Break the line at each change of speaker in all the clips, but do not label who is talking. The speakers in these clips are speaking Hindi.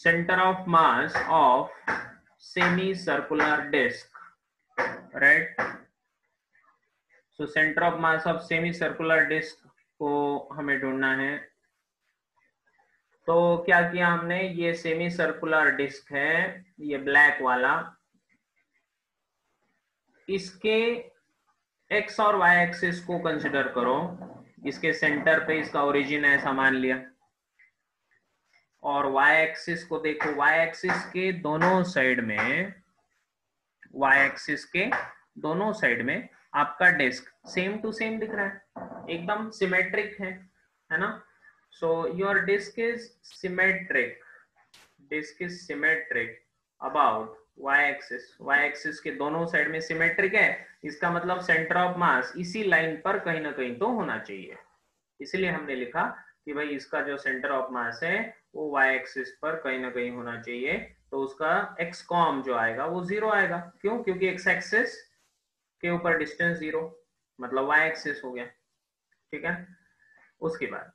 center of mass of semicircular disk, right? So center of mass of semicircular disk को हमें ढूंढना है। तो क्या किया हमने, ये सेमी सर्कुलर डिस्क है, ये ब्लैक वाला, इसके एक्स और वाई एक्सिस को कंसिडर करो। इसके सेंटर पे इसका ओरिजिन है ऐसा मान लिया, और वाई एक्सिस को देखो, वाई एक्सिस के दोनों साइड में, वाई एक्सिस के दोनों साइड में आपका डिस्क सेम टू सेम दिख रहा है, एकदम सिमेट्रिक है ना। So your disc is symmetric, disc is symmetric about y axis, y axis के दोनों साइड में सिमेट्रिक है, इसका मतलब सेंटर ऑफ मास इसी लाइन पर कहीं ना कहीं तो होना चाहिए। इसलिए हमने लिखा कि भाई इसका जो सेंटर ऑफ मास है वो वाई एक्सिस पर कहीं ना कहीं होना चाहिए, तो उसका एक्स कॉम जो आएगा वो 0 आएगा। क्यों? क्योंकि एक्स एक्सिस के ऊपर डिस्टेंस 0, मतलब वाई एक्सिस हो गया, ठीक है। उसके बाद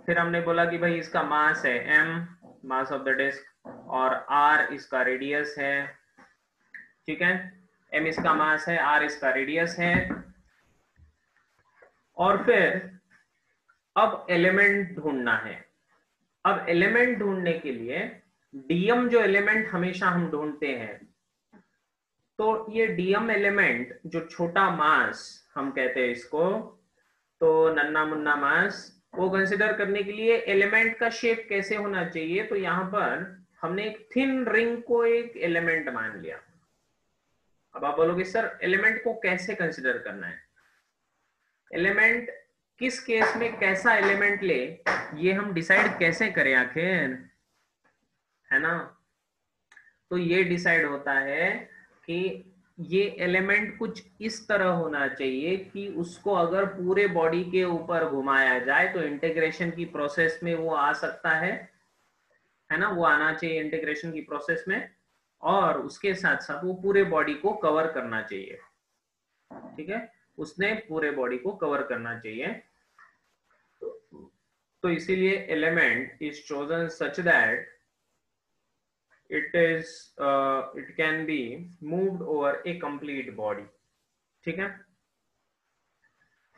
फिर हमने बोला कि भाई इसका मास है m, mass of the disc, और r इसका रेडियस है, ठीक है। m इसका मास है, r इसका रेडियस है। और फिर अब एलिमेंट ढूंढना है। अब एलिमेंट ढूंढने के लिए dm जो एलिमेंट हमेशा हम ढूंढते हैं, तो ये dm एलिमेंट जो छोटा मास हम कहते हैं इसको, तो नन्ना मुन्ना मास, वो कंसिडर करने के लिए एलिमेंट का शेप कैसे होना चाहिए, तो यहां पर हमने एक थिन रिंग को एक एलिमेंट मान लिया। अब आप बोलोगे सर एलिमेंट को कैसे कंसिडर करना है, एलिमेंट किस केस में कैसा एलिमेंट ले, ये हम डिसाइड कैसे करें आखिर, है ना। तो ये डिसाइड होता है कि ये एलिमेंट कुछ इस तरह होना चाहिए कि उसको अगर पूरे बॉडी के ऊपर घुमाया जाए तो इंटीग्रेशन की प्रोसेस में वो आ सकता है ना, वो आना चाहिए इंटीग्रेशन की प्रोसेस में, और उसके साथ साथ वो पूरे बॉडी को कवर करना चाहिए, ठीक है, उसने पूरे बॉडी को कवर करना चाहिए। तो इसीलिए element is chosen such that it can be moved over a complete body, ठीक है।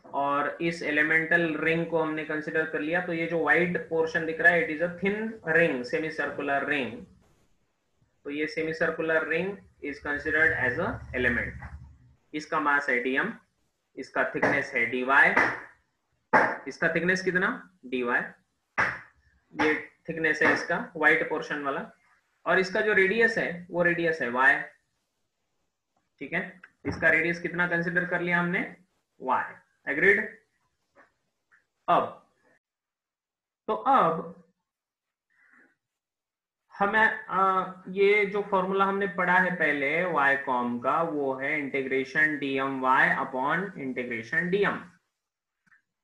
और इस एलिमेंटल रिंग को हमने कंसिडर कर लिया, तो ये जो वाइट पोर्शन दिख रहा है it is a thin ring, semi circular ring. तो ये semi circular ring is considered as a element. इसका मास है dm, इसका थिकनेस है dy, इसका थिकनेस कितना dy, ये थिकनेस है इसका व्हाइट पोर्शन वाला, और इसका जो रेडियस है वो रेडियस है y, ठीक है। इसका रेडियस कितना कंसिडर कर लिया हमने, y, एग्रीड। अब हमें ये जो फॉर्मूला हमने पढ़ा है पहले y कॉम का, वो है integration dmy upon integration dm।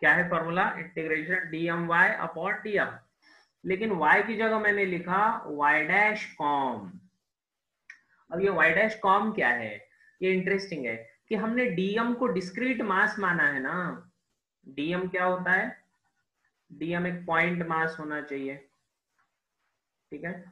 क्या है formula, integration dmy upon dm, लेकिन y की जगह मैंने लिखा y डैश कॉम। अब ये y डैश कॉम क्या है, ये इंटरेस्टिंग है कि हमने dm को डिस्क्रीट मास माना है ना। dm क्या होता है, dm एक पॉइंट मास होना चाहिए, ठीक है,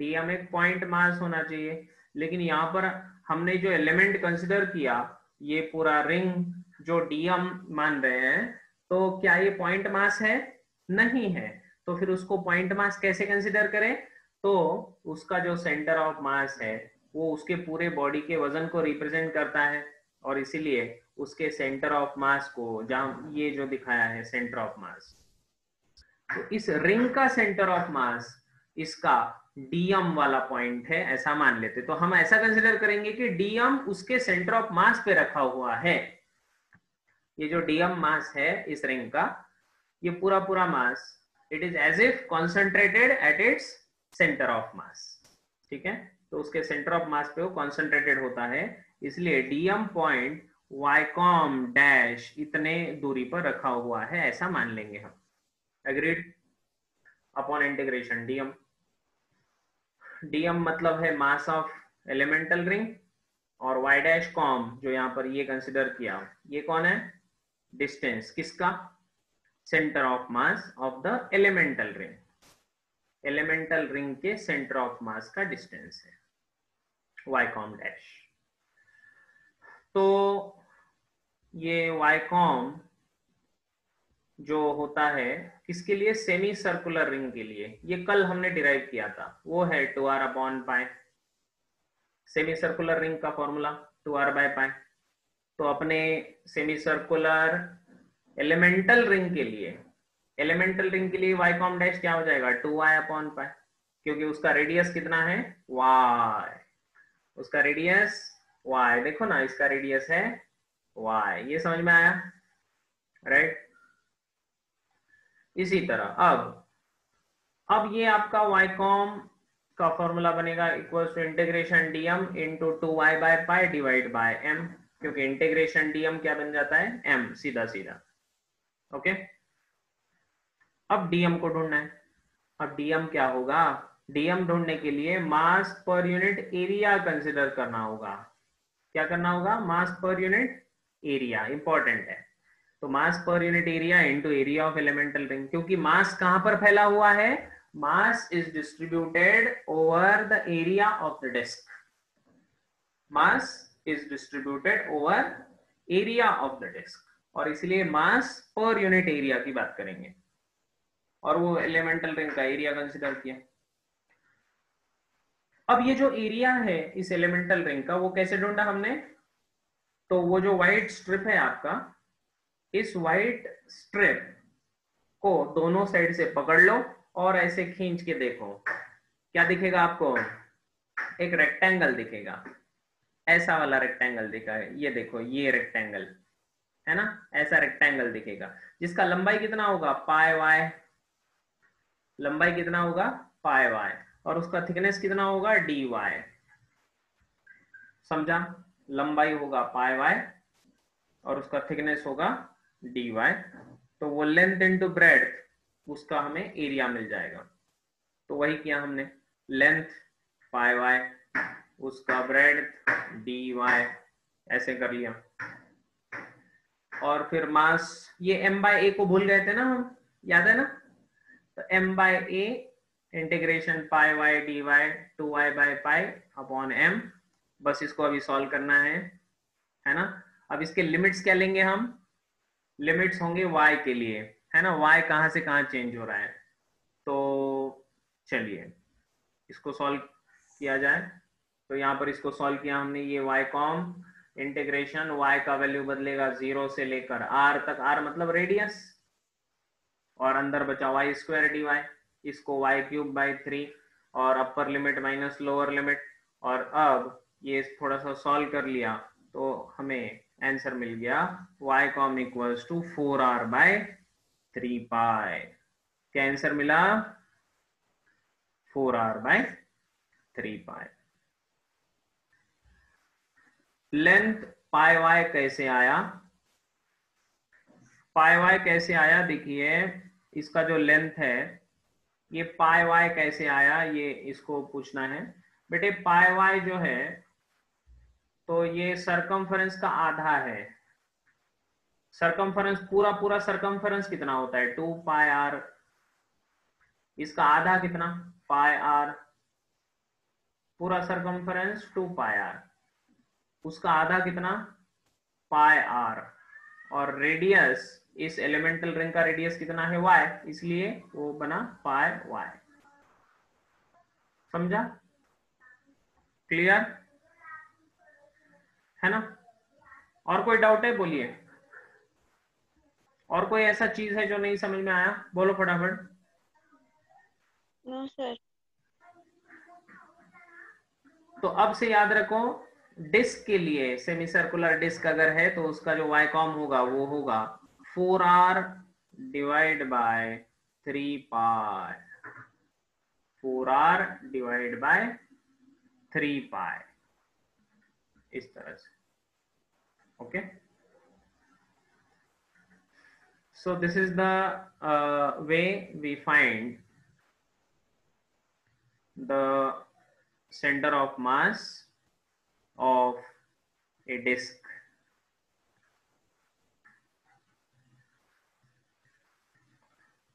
dm एक पॉइंट मास होना चाहिए। लेकिन यहाँ पर हमने जो एलिमेंट कंसिडर किया, ये पूरा रिंग जो dm मान रहे हैं, तो क्या ये पॉइंट मास है, नहीं है। तो फिर उसको पॉइंट मास कैसे कंसिडर करें, तो उसका जो सेंटर ऑफ मास है वो उसके पूरे बॉडी के वजन को रिप्रेजेंट करता है, और इसीलिए उसके सेंटर ऑफ मास को, जहां ये जो दिखाया है सेंटर ऑफ मास, तो इस रिंग का सेंटर ऑफ मास इसका dm वाला पॉइंट है ऐसा मान लेते। तो हम ऐसा कंसिडर करेंगे कि dm उसके सेंटर ऑफ मास पे रखा हुआ है। ये जो dm मास है इस रिंग का, ये पूरा पूरा mass it is as if concentrated at its centre of mass, ठीक है। तो उसके सेंटर ऑफ मास पे वो कॉन्सेंट्रेटेड होता है, इसलिए dm point y com dash इतने दूरी पर रखा हुआ है ऐसा मान लेंगे हम, एग्रीड। अपॉन इंटीग्रेशन dm मतलब है मास ऑफ एलिमेंटल रिंग, और y डैश कॉम जो यहाँ पर ये कंसिडर किया, ये कौन है, डिस्टेंस किसका, centre of mass of the elemental ring. Elemental ring के सेंटर ऑफ मास का डिस्टेंस है, y कॉम डैश। तो ये y कॉम जो होता है किसके लिए, सेमी सर्कुलर रिंग के लिए, ये कल हमने डिराइव किया था, वो है 2r upon pi, semi circular ring का फॉर्मूला 2r बाय पाई। तो अपने सेमी सर्कुलर एलिमेंटल रिंग के लिए, एलिमेंटल रिंग के लिए y कॉम डैश क्या हो जाएगा, 2y अपॉन पाई, क्योंकि उसका रेडियस कितना है, y, उसका रेडियस y, देखो ना इसका रेडियस है y, ये समझ में आया, राइट। इसी तरह अब ये आपका y कॉम का फॉर्मूला बनेगा equal to integration dm into 2y by pi divide by m, क्योंकि इंटीग्रेशन dm क्या बन जाता है, m, सीधा सीधा। ओके, अब dm को ढूंढना है। अब dm क्या होगा, dm ढूंढने के लिए मास पर यूनिट एरिया कंसिडर करना होगा। क्या करना होगा, मास पर यूनिट एरिया, इंपॉर्टेंट है। तो mass per unit area into area of elemental ring, क्योंकि मास कहां पर फैला हुआ है, mass is distributed over the area of the disc, mass is distributed over area of the disc, और इसलिए मास पर यूनिट एरिया की बात करेंगे, और वो एलिमेंटल रिंग का एरिया कंसिडर किया। अब ये जो एरिया है इस एलिमेंटल रिंग का, वो कैसे ढूंढा हमने, तो वो जो व्हाइट स्ट्रिप है आपका, इस व्हाइट स्ट्रिप को दोनों साइड से पकड़ लो और ऐसे खींच के देखो, क्या दिखेगा आपको, एक रेक्टेंगल दिखेगा, ऐसा वाला रेक्टेंगल दिखा है, ये देखो ये रेक्टेंगल है ना, ऐसा रेक्टेंगल दिखेगा, जिसका लंबाई कितना होगा, पाई वाई, लंबाई कितना होगा, पाई वाई, और उसका थिकनेस कितना होगा, डी वाई, समझा, लंबाई होगा पाई वाई और उसका थिकनेस होगा डी वाई, तो वो लेंथ इनटू ब्रेड्थ, उसका हमें एरिया मिल जाएगा। तो वही किया हमने, लेंथ पाई वाई, उसका ब्रेड्थ डी वाई, ऐसे कर लिया। और फिर मास, ये m बाय a को भूल गए थे ना हम, याद है ना, तो m by a integration pi y d y 2y by pi upon m, बस इसको अभी सॉल्व करना है ना। अब इसके लिमिट्स क्या लेंगे हम, लिमिट्स होंगे y के लिए, है ना, y कहां से कहां चेंज हो रहा है, तो चलिए इसको सॉल्व किया जाए। तो यहाँ पर इसको सॉल्व किया हमने, ये y कॉम इंटीग्रेशन, y का वैल्यू बदलेगा 0 से लेकर r तक, r मतलब रेडियस, और अंदर बचा y स्क्वायर डी वाई, इसको y क्यूब बाई 3, और upper limit minus lower limit, और अब ये थोड़ा सा सॉल्व कर लिया तो हमें आंसर मिल गया y COM equals to 4r by 3 pi. क्या आंसर मिला, 4r by 3 pi. Length pi y कैसे आया, पाई वाई कैसे आया, देखिए इसका जो लेंथ है, ये पाई वाई कैसे आया, ये इसको पूछना है बेटे। पाई वाई जो है, तो ये सरकमफरेंस का आधा है, सरकमफरेंस पूरा पूरा सरकमफरेंस कितना होता है, 2 पाई आर, इसका आधा कितना, पाई आर, पूरा सरकमफरेंस 2 पाई आर, उसका आधा कितना, पाई आर, और रेडियस, इस एलिमेंटल रिंग का रेडियस कितना है, y, इसलिए वो बना पाई y। समझा, क्लियर है ना। और कोई डाउट है, बोलिए, और कोई ऐसा चीज है जो नहीं समझ में आया, बोलो फटाफट।
No sir.
तो अब से याद रखो, डिस्क के लिए, सेमी सर्कुलर डिस्क अगर है तो उसका जो y कॉम होगा वो होगा 4r divide by 3 pi, 4r divide by 3 पाई, इस तरह से। Okay, so this is the way we find the center of mass of a disk.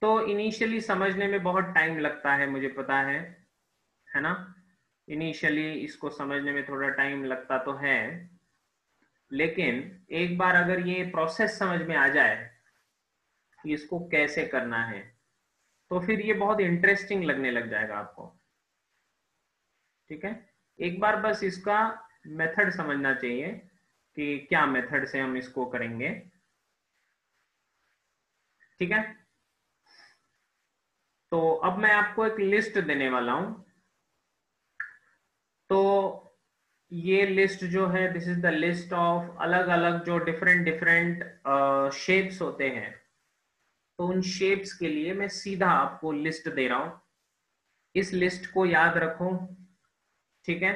तो इनिशियली समझने में बहुत टाइम लगता है, मुझे पता है ना। इनिशियली इसको समझने में थोड़ा टाइम लगता तो है, लेकिन एक बार अगर ये प्रोसेस समझ में आ जाए कि इसको कैसे करना है, तो फिर ये बहुत इंटरेस्टिंग लगने लग जाएगा आपको। ठीक है, एक बार बस इसका मेथड समझना चाहिए कि क्या मेथड से हम इसको करेंगे। ठीक है, तो अब मैं आपको एक लिस्ट देने वाला हूं। तो ये लिस्ट जो है, this is the list of अलग अलग जो डिफरेंट डिफरेंट शेप्स होते हैं। तो उन शेप्स के लिए मैं सीधा आपको लिस्ट दे रहा हूं, इस लिस्ट को याद रखो। ठीक है,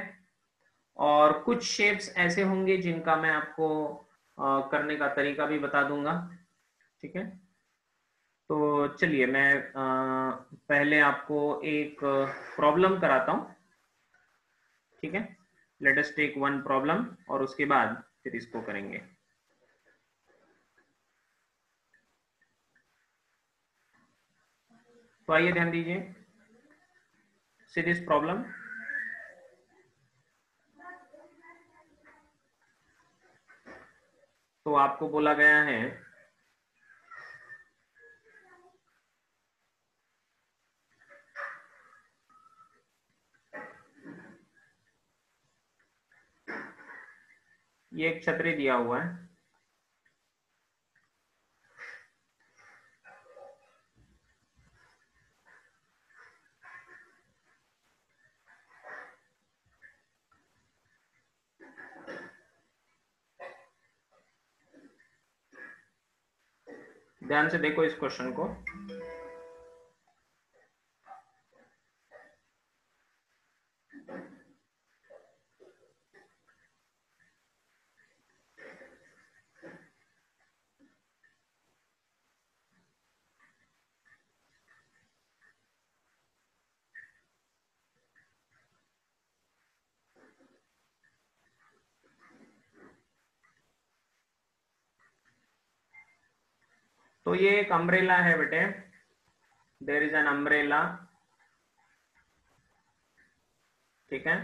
और कुछ शेप्स ऐसे होंगे जिनका मैं आपको करने का तरीका भी बता दूंगा। ठीक है, तो चलिए मैं पहले आपको एक प्रॉब्लम कराता हूं। ठीक है, let us take one problem और उसके बाद फिर इसको करेंगे। तो आइए ध्यान दीजिए, सी दिस प्रॉब्लम। तो आपको बोला गया है ये एक छतरी दिया हुआ है, ध्यान से देखो इस क्वेश्चन को। तो ये एक अम्ब्रेला है बेटे, देयर इज एन अम्ब्रेला। ठीक है,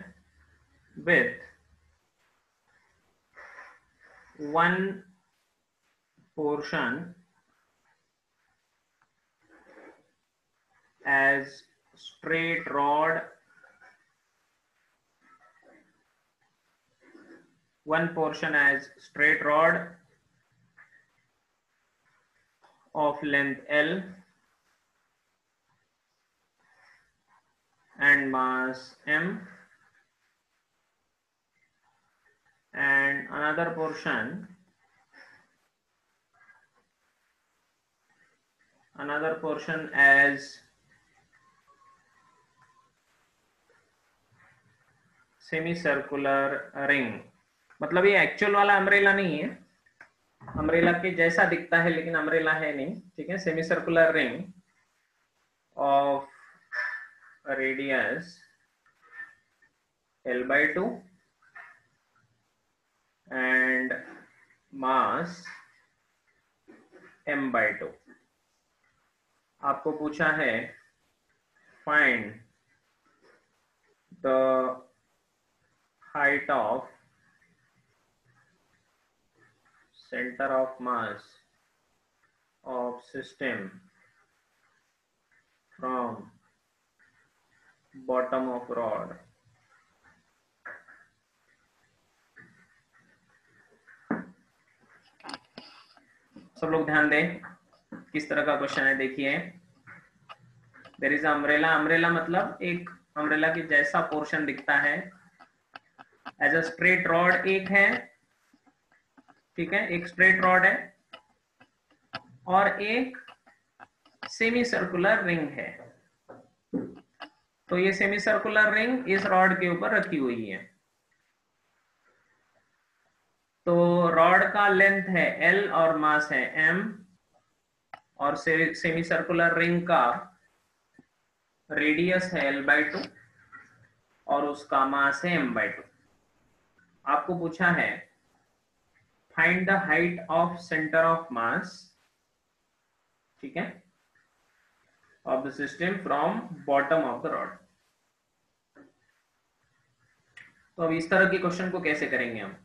with one portion as straight rod, one portion as straight rod of length L and mass M, and another portion as semicircular ring। मतलब ये एक्चुअल वाला अम्ब्रेला नहीं है, अम्ब्रेला के जैसा दिखता है लेकिन अम्ब्रेला है नहीं। ठीक है, semi circular ring of radius L/2 and mass M/2। आपको पूछा है find the height of center of mass of system from bottom of rod। सब लोग ध्यान दें किस तरह का क्वेश्चन है। देखिए, देयर इज अम्ब्रेला, अम्ब्रेला मतलब एक अम्ब्रेला के जैसा पोर्शन दिखता है एज अ स्ट्रेट रॉड एक है। ठीक है, एक स्ट्रेट रॉड है और एक सेमी सर्कुलर रिंग है। तो ये सेमी सर्कुलर रिंग इस रॉड के ऊपर रखी हुई है। तो रॉड का लेंथ है L और मास है M, और सेमी सर्कुलर रिंग का रेडियस है L/2 और उसका मास है M/2। आपको पूछा है find the height of centre of mass. ठीक है, of the system from bottom of the rod. तो अब इस तरह के क्वेश्चन को कैसे करेंगे हम?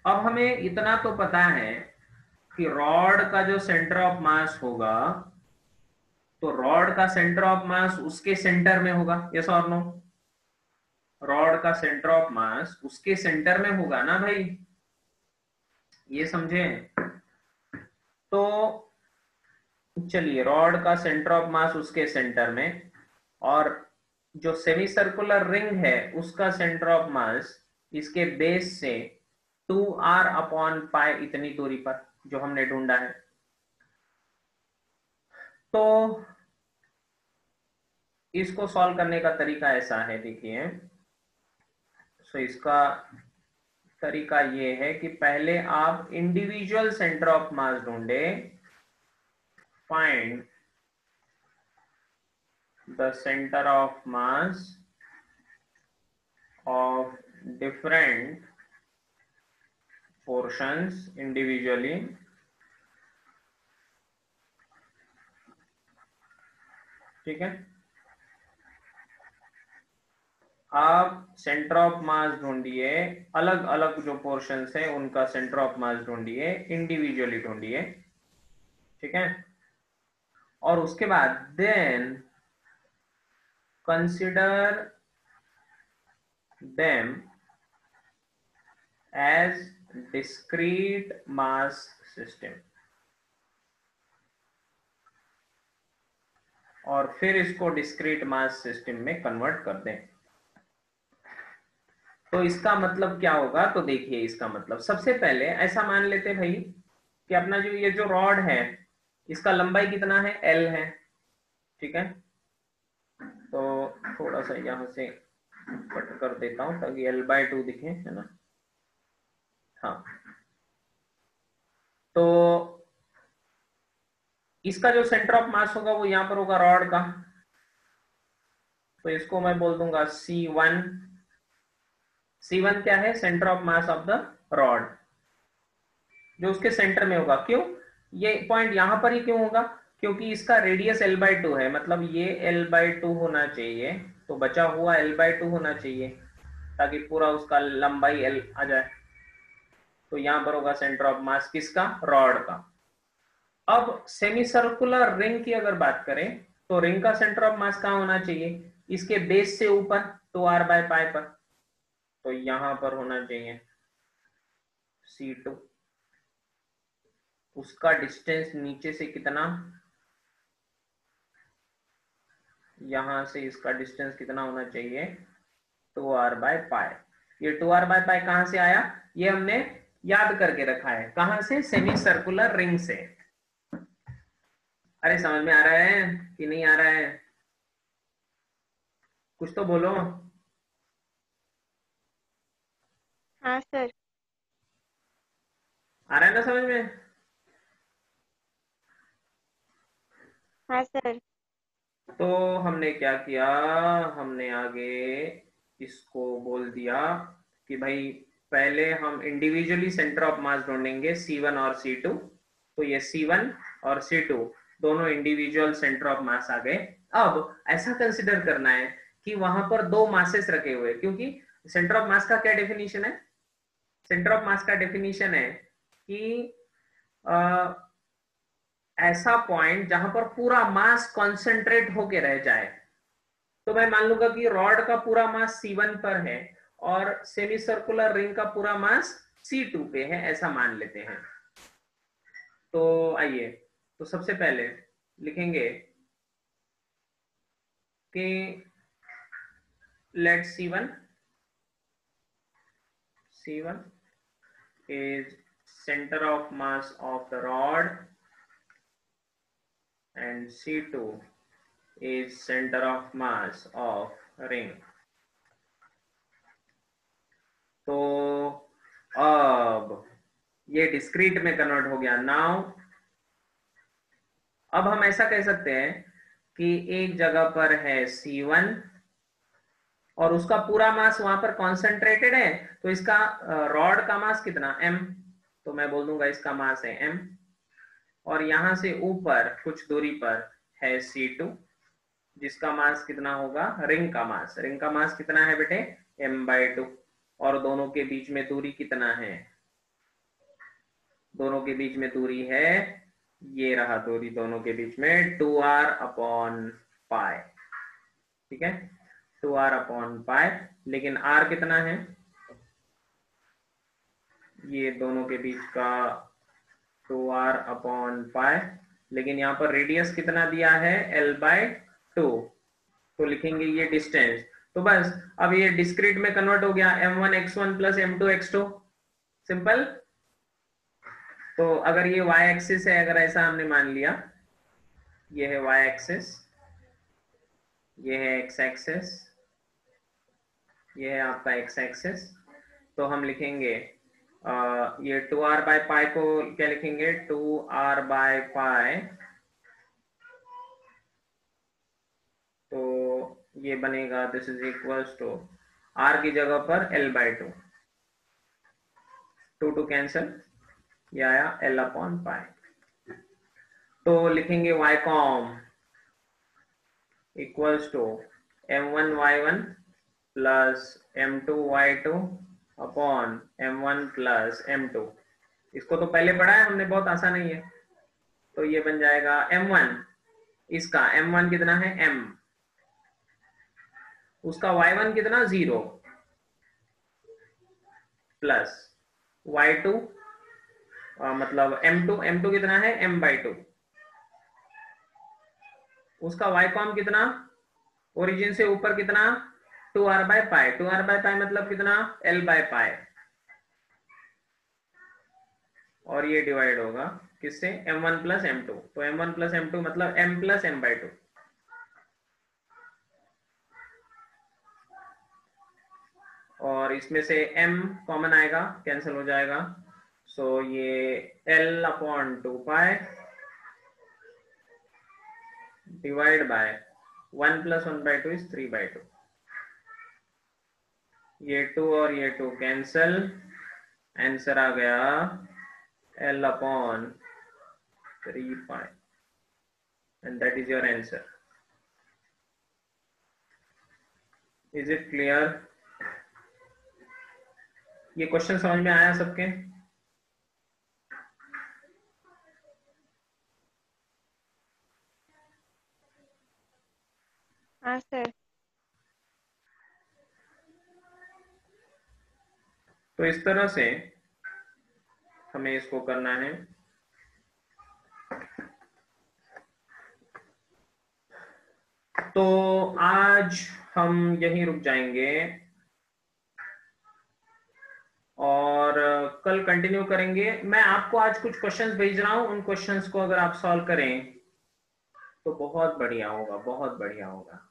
अब हमें इतना तो पता है कि रॉड का जो सेंटर ऑफ मास होगा, तो रॉड का सेंटर ऑफ मास उसके सेंटर में होगा, यस और नो? रॉड का सेंटर ऑफ मास उसके सेंटर में होगा ना भाई, ये समझे? तो चलिए, रॉड का सेंटर ऑफ मास उसके सेंटर में, और जो सेमी सर्कुलर रिंग है उसका सेंटर ऑफ मास इसके बेस से 2r/π इतनी दूरी पर, जो हमने ढूंढा है। तो इसको सॉल्व करने का तरीका ऐसा है, देखिए। सो इसका तरीका ये है कि पहले आप इंडिविजुअल सेंटर ऑफ मास ढूंढे, find the centre of mass of different portions individually, ठीक है? आप सेंटर ऑफ मास ढूंढिए, अलग अलग जो पोर्शंस है उनका सेंटर ऑफ मास ढूंढिए, इंडिविजुअली ढूंढिए, ठीक है? और उसके बाद then consider them as discrete mass system, और फिर इसको डिस्क्रीट मास सिस्टम में कन्वर्ट कर दें। तो इसका मतलब क्या होगा? तो देखिए, इसका मतलब सबसे पहले ऐसा मान लेते भाई कि अपना जो ये जो रॉड है इसका लंबाई कितना है? L है, ठीक है? तो थोड़ा सा यहां से कट कर देता हूं ताकि L/2 दिखे, है ना? हाँ, तो इसका जो सेंटर ऑफ मास होगा वो यहां पर होगा रॉड का, तो इसको मैं बोल दूंगा C1। C1 क्या है? Centre of mass of the rod, जो उसके सेंटर में होगा। क्यों ये पॉइंट यहां पर ही क्यों होगा? क्योंकि इसका रेडियस L/2 है, मतलब ये L/2 होना चाहिए, तो बचा हुआ L/2 होना चाहिए ताकि पूरा उसका लंबाई L आ जाए। तो यहां पर होगा सेंटर ऑफ मास किसका? रॉड का। अब सेमी सर्कुलर रिंग की अगर बात करें तो रिंग का सेंटर ऑफ मास कहां होना चाहिए? इसके बेस से ऊपर 2r/π पर, तो यहां पर होना चाहिए C2। उसका डिस्टेंस नीचे से कितना? यहां से इसका डिस्टेंस कितना होना चाहिए? 2r/π। ये 2r/π कहां से आया? ये हमने याद करके रखा है। कहां से? सेमी सर्कुलर रिंग से। अरे समझ में आ रहा है कि नहीं आ रहा है? कुछ तो बोलो।
हाँ सर।
आ रहा है ना समझ में?
हाँ सर।
तो हमने क्या किया? हमने आगे इसको बोल दिया कि भाई पहले हम इंडिविजुअली सेंटर ऑफ मास ढूंढेंगे C1 और C2। तो ये C1 और C2 दोनों इंडिविजुअल सेंटर ऑफ मास आ गए। अब ऐसा कंसिडर करना है कि वहां पर दो मासेस रखे हुए, क्योंकि सेंटर ऑफ मास का क्या डेफिनेशन है? सेंटर ऑफ मास का डेफिनेशन है कि ऐसा पॉइंट जहां पर पूरा मास कॉन्सेंट्रेट होके रह जाए। तो मैं मान लूंगा कि रॉड का पूरा मास C1 पर है और सेमी सर्कुलर रिंग का पूरा मास C2 पे है, ऐसा मान लेते हैं। तो आइए, तो सबसे पहले लिखेंगे कि late C1 is center of mass of the rod and C2 is center of mass of ring। तो अब ये डिस्क्रीट में कन्वर्ट हो गया। नाउ अब हम ऐसा कह सकते हैं कि एक जगह पर है C1 और उसका पूरा मास वहां पर कॉन्सेंट्रेटेड है, तो इसका रॉड का मास कितना? M। तो मैं बोल दूंगा इसका मास है M। और यहां से ऊपर कुछ दूरी पर है C2, जिसका मास कितना होगा, रिंग का मास कितना है बेटे, m/2। और दोनों के बीच में दूरी कितना है, दोनों के बीच में दूरी है, ये रहा दूरी दोनों के बीच में 2r/π, ठीक है, 2r/π। लेकिन r कितना है, ये दोनों के बीच का 2r/π, लेकिन यहाँ पर रेडियस कितना दिया है, l/2, तो लिखेंगे ये डिस्टेंस। तो बस अब ये डिस्क्रीट में कन्वर्ट हो गया, m1x1 प्लस m2x2, सिंपल। तो अगर ये y एक्सिस है, अगर ऐसा हमने मान लिया, ये है y एक्सिस, ये है x एक्सिस, ये है आपका x एक्सिस, तो हम लिखेंगे ये 2r/π को क्या लिखेंगे, 2r/π, तो ये बनेगा this is equals to r की जगह पर l/2, 2 कैंसल, ये आया l/π। तो लिखेंगे y COM equals to m1y1 plus m2y2 upon m1 plus m2। इसको तो पहले पढ़ा है हमने, बहुत आसान नहीं है। तो ये बन जाएगा m1, इसका m1 कितना है m, उसका y1 कितना 0, प्लस y2 मतलब m2 कितना है m/2, उसका y कॉम कितना, ओरिजिन से ऊपर कितना 2r/π, 2r/π मतलब कितना l/π, और ये डिवाइड होगा किससे, m1 प्लस m2, तो m1 प्लस m2 मतलब m प्लस m/2। और इसमें से m कॉमन आएगा, कैंसिल हो जाएगा, सो ये l/2π divide by 1 plus 1/2 is 3/2, ये 2 और ये 2 कैंसल, आंसर आ गया l/3π, and that is your answer. Is it clear? ये क्वेश्चन समझ में आया सबके?
हाँ सर।
तो इस तरह से हमें इसको करना है। तो आज हम यहीं रुक जाएंगे और कल कंटिन्यू करेंगे। मैं आपको आज कुछ क्वेश्चंस भेज रहा हूं, उन क्वेश्चंस को अगर आप सॉल्व करें तो बहुत बढ़िया होगा, बहुत बढ़िया होगा,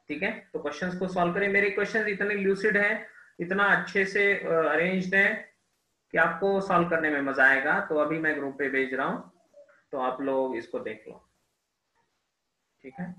ठीक है। तो क्वेश्चंस को सॉल्व करें। मेरे क्वेश्चंस इतने ल्यूसिड है, इतना अच्छे से अरेंज्ड है कि आपको सॉल्व करने में मजा आएगा। तो अभी मैं ग्रुप पे भेज रहा हूं, तो आप लोग इसको देख लो, ठीक है।